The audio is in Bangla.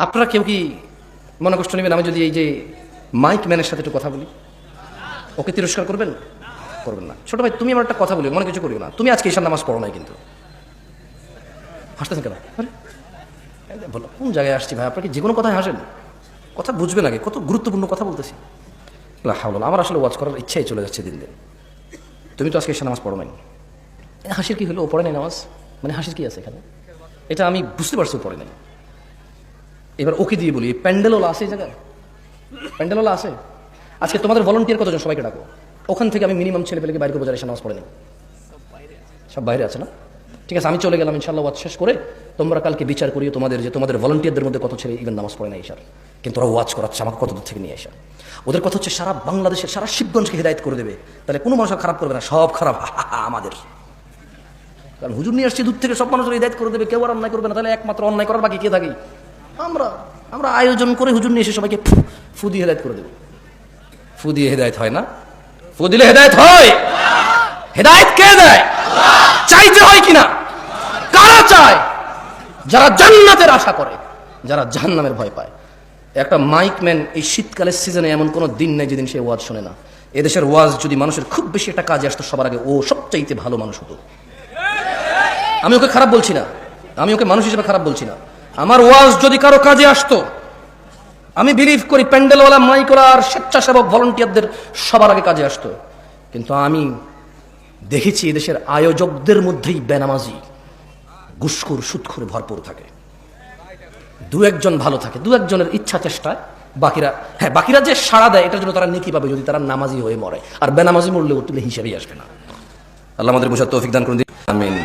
আপনারা কেউ কি মনে কষ্ট নেবেন আমি যদি এই যে মাইক ম্যানের সাথে একটু কথা বলি? ওকে তিরস্কার করবেন? করবেন না। ছোট ভাই, তুমি আমার একটা কথা বলি, মনে কিছু করিও না। তুমি আজকে ঈশার নামাজ পড়ো নাই কিন্তু। হাসতেছেন কেন? বলো কোন জায়গায় আসছি ভাই? আপনার কি যে কোনো কথায় হাসেন? কথা বুঝবেন আগে, কত গুরুত্বপূর্ণ কথা বলতেছি। আমার আসলে ওয়াচ করার ইচ্ছাই চলে যাচ্ছে দিন দিন। তুমি তো আজকে ঈশার নামাজ পড়ো নাই। হাসির কি হলো? ও পড়ে নাই নামাজ, মানে হাসির কি আছে এখানে? এটা আমি বুঝতে পারছি ও পড়ে নাই। এবার ওকে দিয়ে বলি, প্যান্ডেলওয়ালা আছে এই জায়গায়? প্যান্ডেলওয়ালা আছে? আজকে তোমাদের ভলান্টিয়ার কতজন? সবাইকে ডাকো। ওখান থেকে আমি মিনিমাম ছেলে পেলেকে বাইরে করবো যারা এসে নামাজ পড়ে নেই। সব বাইরে আছে না? ঠিক আছে, আমি চলে গেলাম ইনশাল্লাহ ওয়াজ শেষ করে। তোমরা কালকে বিচার করিও তোমাদের ভলান্টিয়ারদের মধ্যে কত ছেলে ইভেন নামাজ পড়ে না ঈশার, কিন্তু ওরা ওয়াজ করাচ্ছে আমাকে কত দূর থেকে নিয়ে আসা। ওদের কথা হচ্ছে সারা বাংলাদেশের, সারা শিবগঞ্জকে হিদায়ত করে দেবে। তাহলে কোনো মানুষ খারাপ করবে না, সব খারাপ আমাদের। কারণ হুজুর নিয়ে আসছে দূর থেকে, সব মানুষের হিদায়ত করে দেবে, কেউ আর অন্যায় করবে না। তাহলে একমাত্র অন্যায় করার বাকি কে থাকি? আমরা আমরা আয়োজন করে হুজুর নিয়ে এসে সবাইকে ফু দিয়ে হেদায়ত করে দেবো। ফু দিয়ে হেদায়ত হয় না? ফু দিলে হেদায়ত হয়? হেদায়ত কে দেয়? চাইতে হয় কিনা? কারা চায়? যারা জান্নাতের আশা করে, যারা জাহান্নামের ভয় পায়। একটা মাইক ম্যান এই শীতকালের সিজনে এমন কোনো দিন নেই যেদিন সে ওয়াজ শোনে না। এদেশের ওয়াজ যদি মানুষের খুব বেশি একটা কাজে আসতো, সবার আগে ও সবচাইতে ভালো মানুষ হতো। আমি ওকে খারাপ বলছি না, আমি ওকে মানুষ হিসেবে খারাপ বলছি না। আমার ওয়াজ যদি কারো কাজে আসতো, আমি বিলিভ করি প্যান্ডেলওয়ালা, মাইকওয়ালা আর স্বেচ্ছাসেবক ভলান্টিয়ারদের সবার আগে কাজে আসতো। কিন্তু আমি দেখেছি এদেশের আয়োজকদের মধ্যেই বেনামাজি, ঘুষখোর, সুদখোর ভরপুর থাকে। দু একজন ভালো থাকে, দু একজনের ইচ্ছা চেষ্টায়। বাকিরা যে সাড়া দেয় এটার জন্য তারা নেকি পাবে যদি তারা নামাজি হয়ে মরে। আর বেনামাজি মরলে ওর তুলে হিসেবেই আসবে না। আল্লাহ আমাদের বোঝার তৌফিক দান করুন। আমিন।